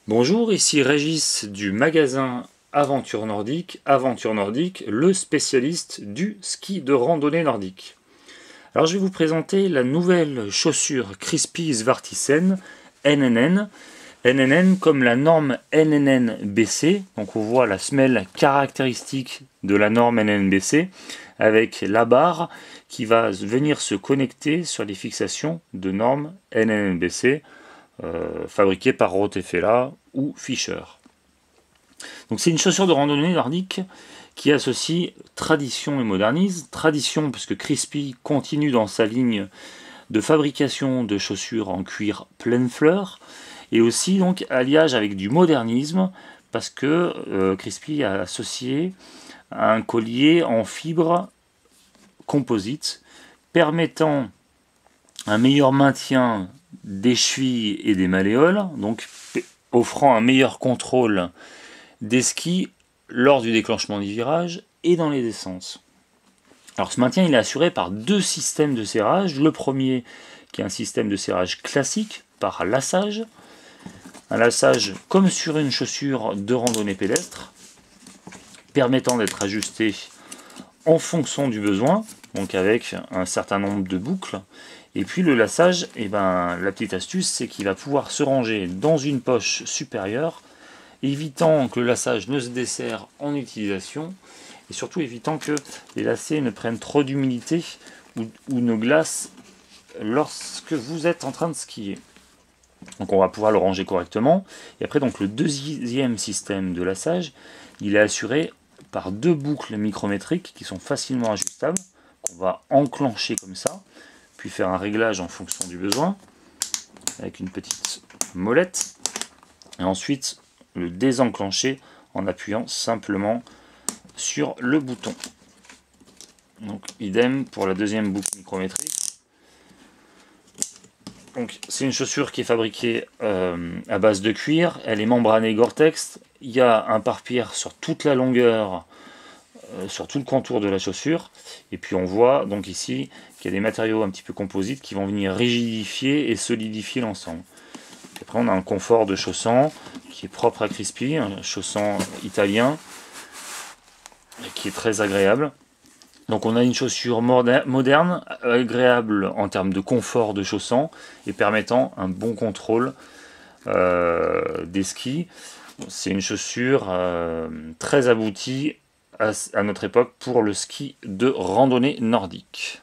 Bonjour, ici Régis du magasin Aventure Nordique, le spécialiste du ski de randonnée nordique. Alors je vais vous présenter la nouvelle chaussure Crispy Svartisen NNN. NNN comme la norme NNN-BC, donc on voit la semelle caractéristique de la norme NNN-BC avec la barre qui va venir se connecter sur les fixations de normes NNN-BC fabriquées par Rotefella ou Fischer. Donc c'est une chaussure de randonnée nordique qui associe tradition et modernisme. Tradition puisque Crispy continue dans sa ligne de fabrication de chaussures en cuir pleine fleur, et aussi donc alliage avec du modernisme parce que Crispy a associé un collier en fibre composite permettant un meilleur maintien des chevilles et des malléoles, donc offrant un meilleur contrôle des skis lors du déclenchement du virage et dans les descentes. Alors ce maintien il est assuré par deux systèmes de serrage. Le premier qui est un système de serrage classique par lassage. Un lassage comme sur une chaussure de randonnée pédestre, permettant d'être ajusté en fonction du besoin, donc avec un certain nombre de boucles. Et puis le lassage, la petite astuce, c'est qu'il va pouvoir se ranger dans une poche supérieure, évitant que le lassage ne se desserre en utilisation, et surtout évitant que les lacets ne prennent trop d'humidité ou ne glacent lorsque vous êtes en train de skier. Donc on va pouvoir le ranger correctement. Et après donc le deuxième système de lassage, il est assuré par deux boucles micrométriques qui sont facilement ajustables, qu'on va enclencher comme ça, puis faire un réglage en fonction du besoin, avec une petite molette, et ensuite le désenclencher en appuyant simplement sur le bouton. Donc idem pour la deuxième boucle micrométrique. Donc c'est une chaussure qui est fabriquée à base de cuir, elle est membranée Gore-Tex, il y a un pare-pierre sur toute la longueur, sur tout le contour de la chaussure, et puis on voit donc ici qu'il y a des matériaux un petit peu composites qui vont venir rigidifier et solidifier l'ensemble. Après on a un confort de chaussant qui est propre à Crispy, un chaussant italien qui est très agréable. Donc on a une chaussure moderne, agréable en termes de confort de chaussant et permettant un bon contrôle des skis. C'est une chaussure très aboutie à notre époque pour le ski de randonnée nordique.